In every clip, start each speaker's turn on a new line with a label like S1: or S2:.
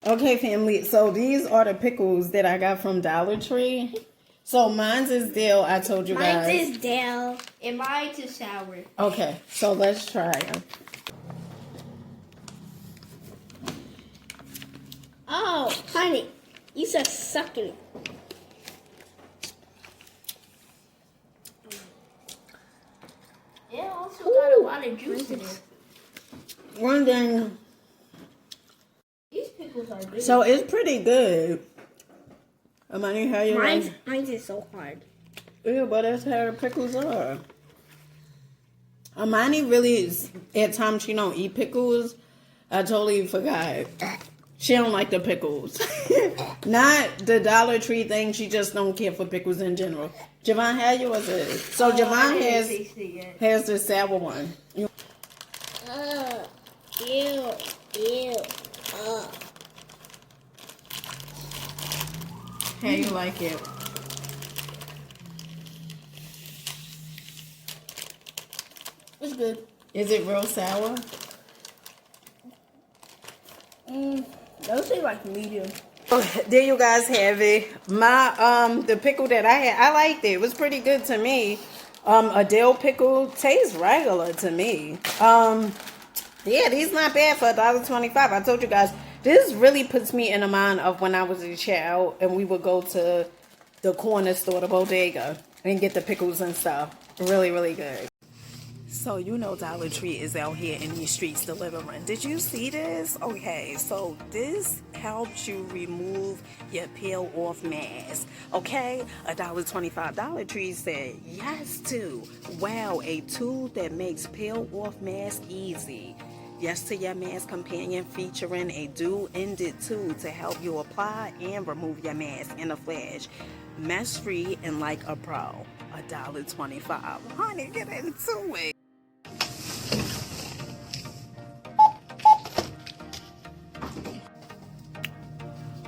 S1: Okay, family. So these are the pickles that I got from Dollar Tree. So mine's is dill. I told you guys.
S2: Mine's is dill. And mine's is sour.
S1: Okay, so let's try them.
S2: Oh, honey, you just sucking it. It also got a lot of juice in it.
S1: One thing.
S2: These pickles are good.
S1: So it's pretty good. Amani, how you like?
S2: Mine's is so hard.
S1: Yeah, but that's how the pickles are. Amani really is, at times she don't eat pickles. I totally forgot. She don't like the pickles. Not the Dollar Tree thing. She just don't care for pickles in general. Javon, how yours is? So Javon has the sour one.
S2: Ew.
S1: How you like it?
S2: It's good.
S1: Is it real sour?
S2: Those taste like medium.
S1: There you guys have it. My the pickle that I had, I liked it. It was pretty good to me. A dill pickle tastes regular to me. Yeah, these not bad for $1.25. I told you guys, this really puts me in the mind of when I was a child and we would go to the corner store, the bodega, and get the pickles and stuff. Really, really good. So you know Dollar Tree is out here in these streets delivering. Did you see this? Okay, so this helps you remove your peel off mask. Okay, $1.25. Dollar Tree said yes to. Wow, a tool that makes peel off mask easy. Yes to your mask companion, featuring a dual-ended tool to help you apply and remove your mask in a flash. Mess free and like a pro. $1.25. Honey, get into it.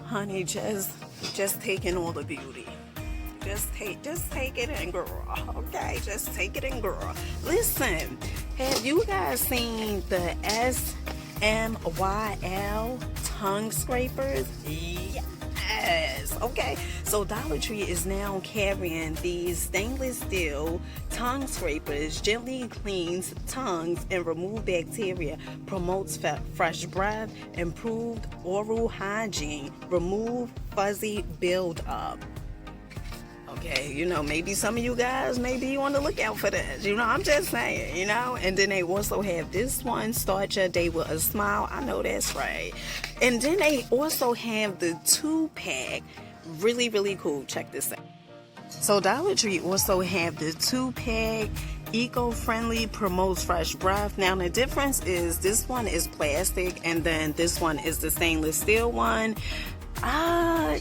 S1: Honey, just taking all the beauty. Just take it in, girl. Okay, just take it in, girl. Listen, have you guys seen the SMYL tongue scrapers? Yes. Okay, so Dollar Tree is now carrying these stainless steel tongue scrapers. Gently cleans tongues and remove bacteria, promotes fresh breath, improved oral hygiene, remove fuzzy buildup. Okay, you know, maybe some of you guys may be on the lookout for this. You know, I'm just saying, you know. And then they also have this one, start your day with a smile. I know that's right. And then they also have the 2-pack. Really, really cool. Check this out. So Dollar Tree also have the 2-pack, eco-friendly, promotes fresh breath. Now the difference is this one is plastic and then this one is the stainless steel one.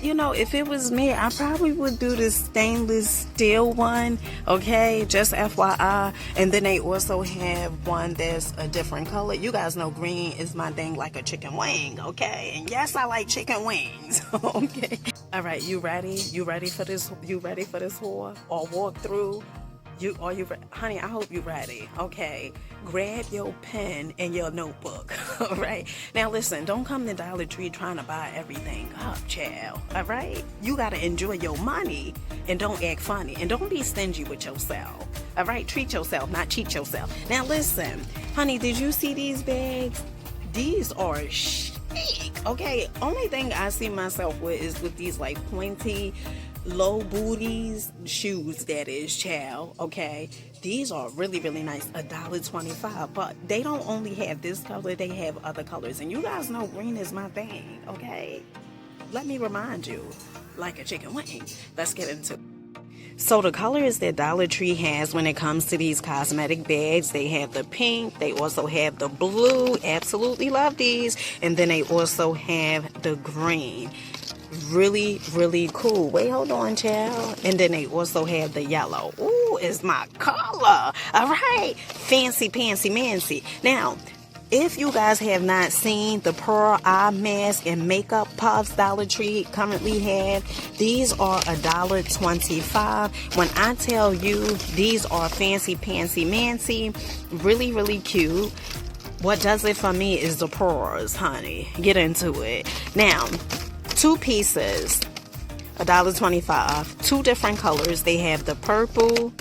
S1: You know, if it was me, I probably would do the stainless steel one, okay, just FYI. And then they also have one that's a different color. You guys know green is my thing, like a chicken wing, okay? And yes, I like chicken wings, okay? All right, you ready? You ready for this? You ready for this whore or walk through? Honey, I hope you're ready. Okay, grab your pen and your notebook. All right, now listen, don't come to Dollar Tree trying to buy everything up, child. All right, you gotta enjoy your money and don't act funny and don't be stingy with yourself. All right, treat yourself, not cheat yourself. Now listen, honey, did you see these bags? These are chic. Okay, only thing I see myself with is with these like pointy low booties shoes, that is, child. Okay, these are really, really nice. $1.25, but they don't only have this color, they have other colors, and you guys know green is my thing. Okay, let me remind you, like a chicken wing. Let's get into it. So the colors that Dollar Tree has when it comes to these cosmetic bags, they have the pink, they also have the blue, absolutely love these, and then they also have the green. Really, really cool. Wait, hold on, child. And then they also have the yellow. Ooh, it's my color. All right. Fancy, pantsy, mancy. Now, if you guys have not seen the Pearl Eye Mask and Makeup Puffs Dollar Tree currently have, these are $1.25. When I tell you these are fancy, pantsy, mancy, really, really cute. what does it for me is the pores, honey. Get into it. Now, 2 pieces, $1.25. 2 different colors. They have the purple,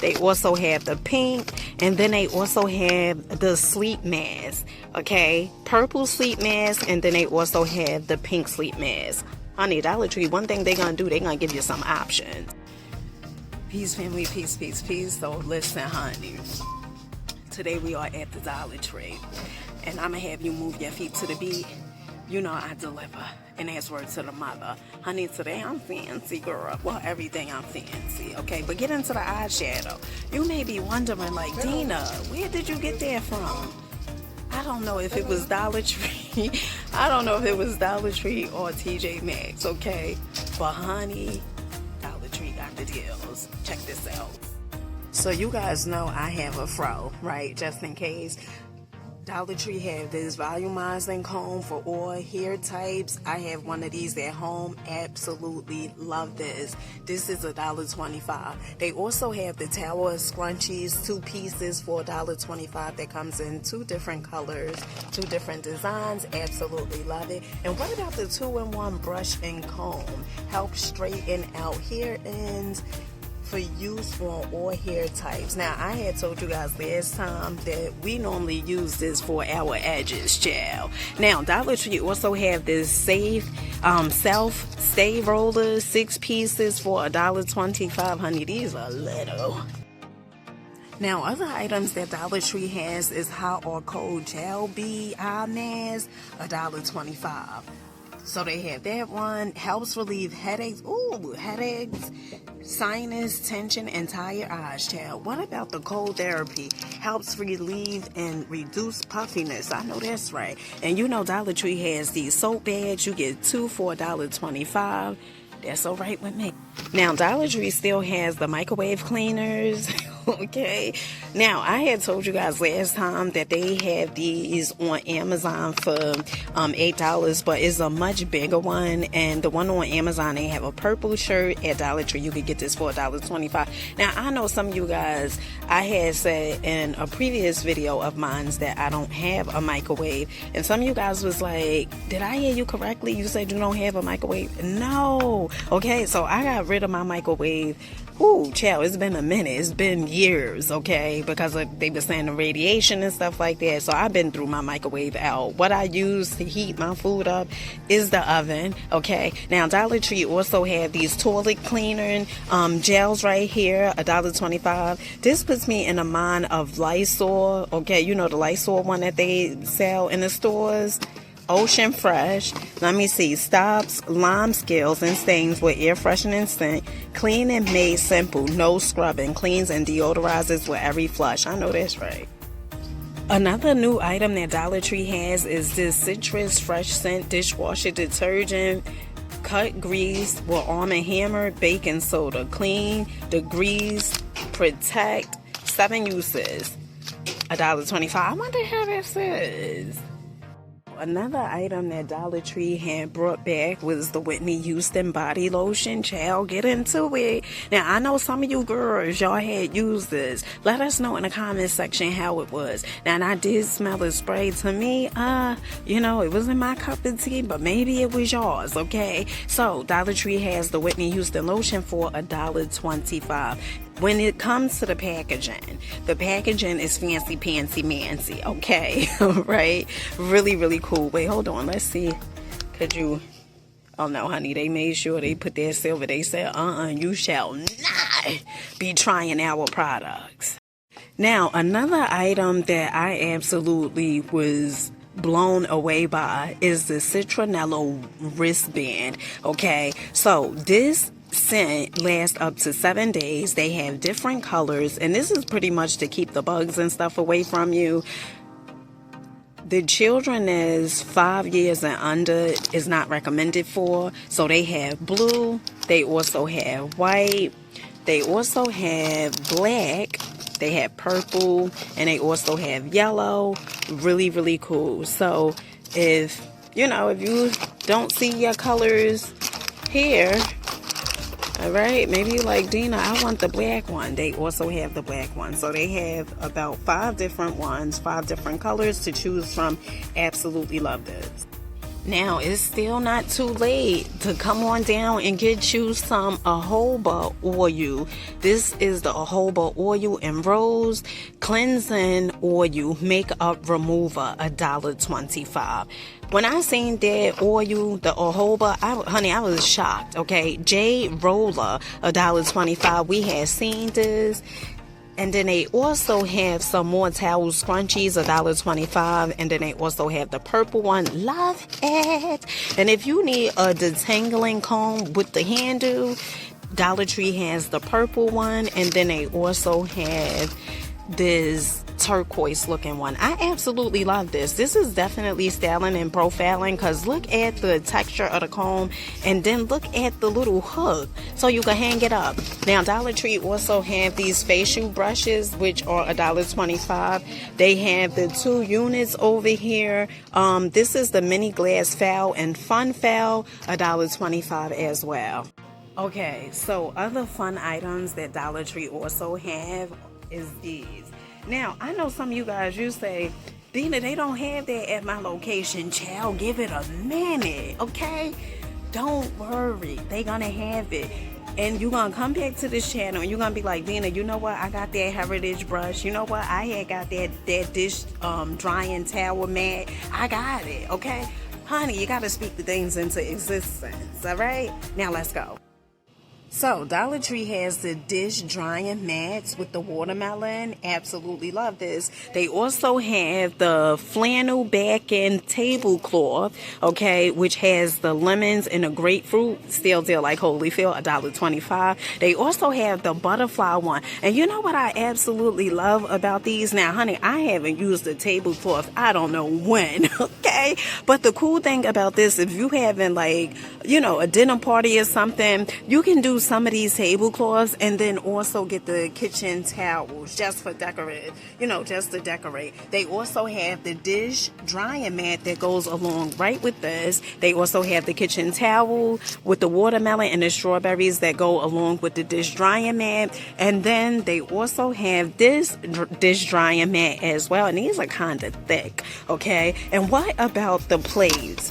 S1: they also have the pink, and then they also have the sleep mask. Okay, purple sleep mask, and then they also have the pink sleep mask. Honey, Dollar Tree, one thing they're gonna do, they're gonna give you some options. Peace, family, peace, peace, peace. So listen, honey, today we are at the Dollar Tree, and I'm gonna have you move your feet to the beat. You know I deliver, and that's word to the mother. Honey, today I'm fancy, girl. Well, everything I'm fancy, okay? But get into the eyeshadow. You may be wondering, like, Dina, where did you get that from? I don't know if it was Dollar Tree. I don't know if it was Dollar Tree or TJ Maxx, okay? But honey, Dollar Tree got the deals. Check this out. So you guys know I have a fro, right? Just in case. Dollar Tree have this volumizing comb for all hair types. I have one of these at home. Absolutely love this. This is $1.25. They also have the Tower Scrunchies, 2 pieces for $1.25. That comes in 2 different colors, 2 different designs. Absolutely love it. And what about the 2-in-1 brush and comb? Helps straighten out hair ends for use on all hair types. Now, I had told you guys last time that we normally use this for our edges, child. Now, Dollar Tree also have this self stay rollers, 6 pieces for $1.25. Honey, these are little. Now, other items that Dollar Tree has is hot or cold gel bead eye mask, $1.25. So they have that one. Helps relieve headaches. Ooh, headaches, sinus, tension, and tired eyes, child. What about the cold therapy? Helps relieve and reduce puffiness. I know that's right. And you know Dollar Tree has these soap bags. You get 2 for $1.25. That's all right with me. Now, Dollar Tree still has the microwave cleaners. Okay. Now, I had told you guys last time that they have these on Amazon for $8, but it's a much bigger one. And the one on Amazon, they have a purple shirt. At Dollar Tree, you could get this for $1.25. Now, I know some of you guys, I had said in a previous video of mine that I don't have a microwave. And some of you guys was like, did I hear you correctly? You said you don't have a microwave? No. Okay, so I got rid of my microwave. Ooh, child, it's been a minute. It's been years, okay, because they were saying the radiation and stuff like that. So I've been through my microwave out. What I use to heat my food up is the oven, okay. Now, Dollar Tree also have these toilet cleaner gels right here, $1.25. This puts me in the mind of Lysol, okay. You know the Lysol one that they sell in the stores. Ocean Fresh. Let me see. Stops lime scales and stains with air freshening scent. Clean and made simple. No scrubbing. Cleans and deodorizes with every flush. I know that's right. Another new item that Dollar Tree has is this Citrus Fresh Scent dishwasher detergent. Cut grease with Arm & Hammer baking soda. Clean, degrease, protect. 7 uses. $1.25. I wonder how that says. Another item that Dollar Tree had brought back was the Whitney Houston body lotion. Child, get into it. Now, I know some of you girls, y'all had used this. Let us know in the comment section how it was. Now, and I did smell the spray. To me, you know, it wasn't my cup of tea, but maybe it was yours, okay? So, Dollar Tree has the Whitney Houston lotion for $1.25. When it comes to the packaging is fancy pantsy mancy, okay? Right? Really, really cool. Wait, hold on. Let's see. Could you... Oh, no, honey. They made sure they put their silver. They said, you shall not be trying our products. Now, another item that I absolutely was blown away by is the Citronello wristband, okay? So, this scent lasts up to 7 days. They have different colors, and this is pretty much to keep the bugs and stuff away from you. The children is 5 years and under is not recommended for. So they have blue, they also have white, they also have black, they have purple, and they also have yellow. Really, really cool. So if you don't see your colors here, All right, maybe you like, Dina, I want the black one. They also have the black one. So they have about 5 different ones, 5 different colors to choose from. Absolutely love this. Now, it's still not too late to come on down and get you some jojoba oil. This is the jojoba oil and rose cleansing oil makeup remover, $1.25. When I seen that oil, the jojoba, honey, I was shocked, okay? Jade Roller, $1.25. We had seen this. And then they also have some more towel scrunchies, $1.25. And then they also have the purple one. Love it. And if you need a detangling comb with the handle, Dollar Tree has the purple one. And then they also have this turquoise looking one. I absolutely love this. This is definitely styling and profiling, because look at the texture of the comb, and then look at the little hook so you can hang it up. Now, Dollar Tree also have these facial brushes, which are $1.25. They have the 2 units over here. This is the mini glass foul and fun foul, $1.25 as well. Okay, so other fun items that Dollar Tree also have is these. Now, I know some of you guys, you say, Dina, they don't have that at my location. Child, give it a minute, okay? Don't worry. They gonna have it. And you're gonna come back to this channel and you're gonna be like, Dina, you know what? I got that Heritage brush. You know what? I had got that dish drying towel mat. I got it, okay? Honey, you gotta speak the things into existence, all right? Now, let's go. So, Dollar Tree has the dish drying mats with the watermelon. Absolutely love this. They also have the flannel back end tablecloth, okay, which has the lemons and the grapefruit. Still like Holyfield, $1.25. They also have the butterfly one. And you know what I absolutely love about these? Now, honey, I haven't used the tablecloth, I don't know when, okay? But the cool thing about this, if you having like, you know, a dinner party or something, you can do some of these tablecloths and then also get the kitchen towels just for decorative, you know, just to decorate. They also have the dish drying mat that goes along right with this. They also have the kitchen towel with the watermelon and the strawberries that go along with the dish drying mat. And then they also have this dish drying mat as well. And these are kind of thick, okay? And what about the plates?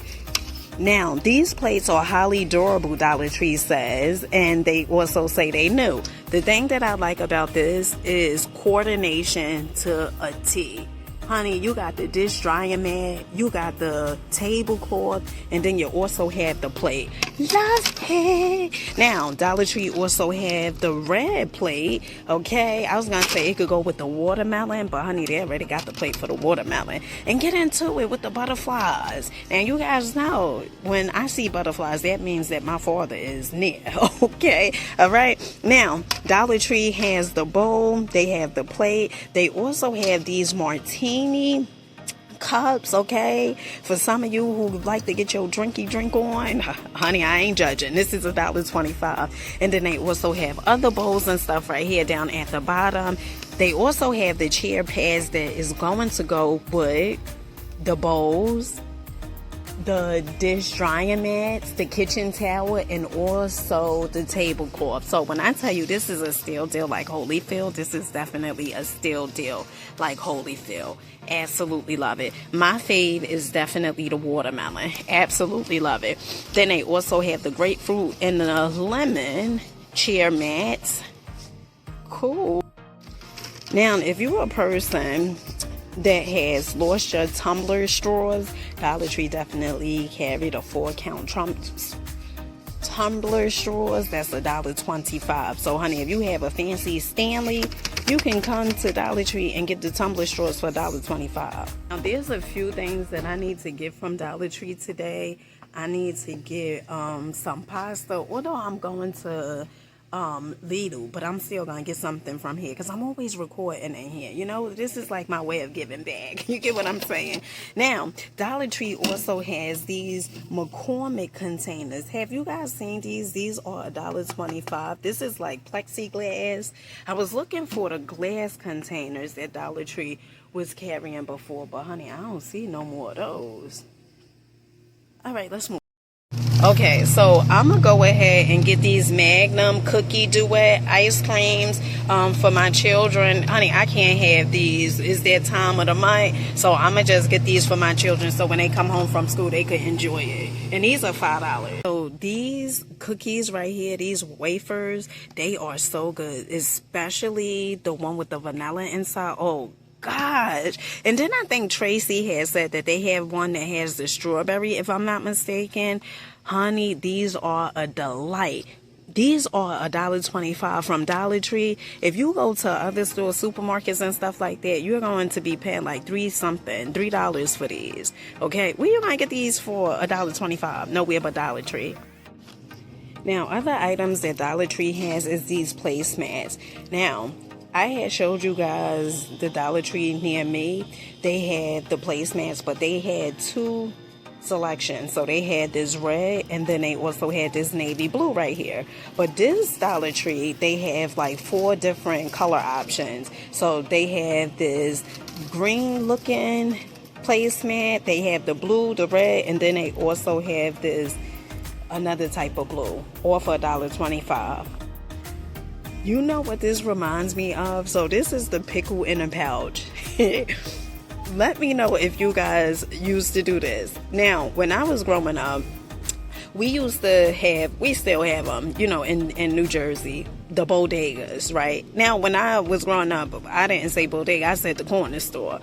S1: Now, these plates are highly durable, Dollar Tree says, and they also say they new. The thing that I like about this is coordination to a T. Honey, you got the dish drying mat, you got the tablecloth, and then you also have the plate. Love it. Now, Dollar Tree also have the red plate, okay? I was going to say it could go with the watermelon, but honey, they already got the plate for the watermelon. And get into it with the butterflies. Now, you guys know, when I see butterflies, that means that my father is near, okay? All right? Now, Dollar Tree has the bowl, they have the plate, they also have these martinis cups, okay? For some of you who like to get your drinky drink on, honey, I ain't judging. This is $1.25. And then they also have other bowls and stuff right here down at the bottom. They also have the chair pads that is going to go with the bowls, the dish drying mats, the kitchen towel, and also the tablecloth. So when I tell you this is a steal deal like Holyfield, this is definitely a steal deal like Holyfield. Absolutely love it. My fave is definitely the watermelon. Absolutely love it. Then they also have the grapefruit and the lemon chair mats. Cool. Now, if you're a person that has lost your tumbler straws, Dollar Tree definitely carried a 4-count tumbler straws. That's $1.25. So honey, if you have a fancy Stanley, you can come to Dollar Tree and get the tumbler straws for $1.25. Now there's a few things that I need to get from Dollar Tree today. I need to get some pasta, although I'm going to Lidl, but I'm still gonna get something from here because I'm always recording in here. You know, this is like my way of giving back. You get what I'm saying? Now, Dollar Tree also has these McCormick containers. Have you guys seen these? These are $1.25. This is like plexiglass. I was looking for the glass containers that Dollar Tree was carrying before, but honey, I don't see no more of those. All right, let's move. Okay, so I'm gonna go ahead and get these Magnum Cookie Duet ice creams for my children. Honey, I can't have these. It's their time of the month, so I'm gonna just get these for my children so when they come home from school they could enjoy it. And these are $5. So these cookies right here, these wafers, they are so good, especially the one with the vanilla inside. Oh gosh. And then I think Tracy has said that they have one that has the strawberry, if I'm not mistaken. Honey, these are a delight. These are $1.25 from Dollar Tree. If you go to other stores, supermarkets and stuff like that, you're going to be paying like $3 for these. Okay, where you gonna get these for $1.25? Nowhere but Dollar Tree. Now, other items that Dollar Tree has is these placemats. Now, I had showed you guys the Dollar Tree near me. They had the placemats, but they had two selections. So they had this red, and then they also had this navy blue right here. But this Dollar Tree, they have like 4 different color options. So they have this green looking placemat, they have the blue, the red, and then they also have this another type of blue, all for $1.25. You know what this reminds me of? So this is the pickle in a pouch. Let me know if you guys used to do this. Now, when I was growing up, we still have them, you know, in New Jersey, the bodegas, right? Now, when I was growing up, I didn't say bodega, I said the corner store.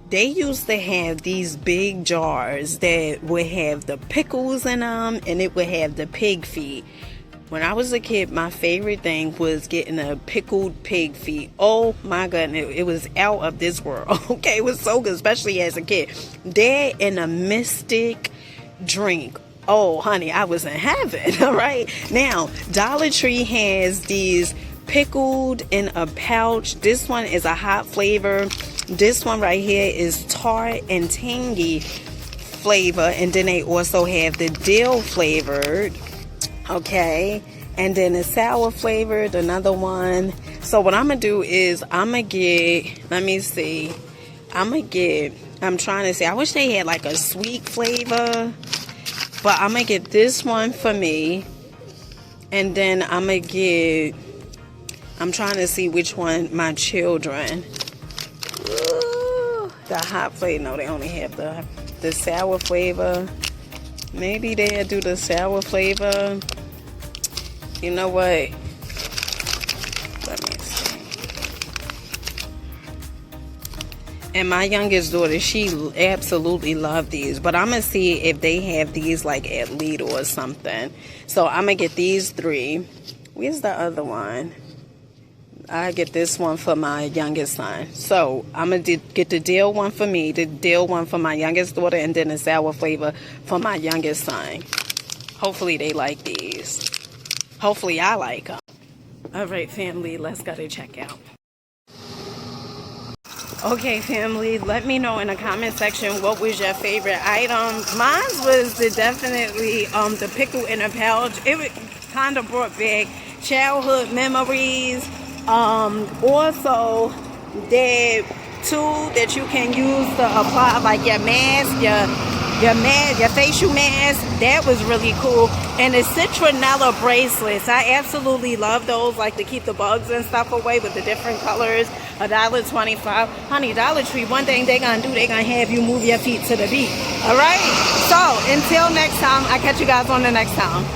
S1: They used to have these big jars that would have the pickles in them, and it would have the pig feet. When I was a kid, my favorite thing was getting a pickled pig feet. Oh my goodness, it was out of this world. Okay, it was so good, especially as a kid. That and a Mystic drink. Oh, honey, I was in heaven. All right. Now, Dollar Tree has these pickled in a pouch. This one is a hot flavor. This one right here is tart and tangy flavor, and then they also have the dill flavored. Okay, and then the sour flavored, another one. So what I'm gonna do is I'm trying to see, I wish they had like a sweet flavor, but I'm gonna get this one for me, and then I'm trying to see which one my children. Ooh, the hot flavor, no, they only have the sour flavor. Maybe they'll do the sour flavor. You know what? Let me see. And my youngest daughter, she absolutely loved these. But I'm going to see if they have these like at Lidl or something. So I'm going to get these 3. Where's the other one? I get this one for my youngest son. So I'm going to get the dill one for me, the dill one for my youngest daughter, and then the sour flavor for my youngest son. Hopefully they like these. Hopefully I like them. All right, family, let's go to checkout. Okay, family, let me know in the comment section what was your favorite item. Mine was definitely the pickle in a pouch. It kind of brought back childhood memories. Also, the tool that you can use to apply like your mask, your facial mask, that was really cool. And the citronella bracelets, I absolutely love those, like to keep the bugs and stuff away with the different colors. $1.25. Honey, Dollar Tree, one thing they're gonna do, they're gonna have you move your feet to the beat. All right, so until next time, I'll catch you guys on the next time.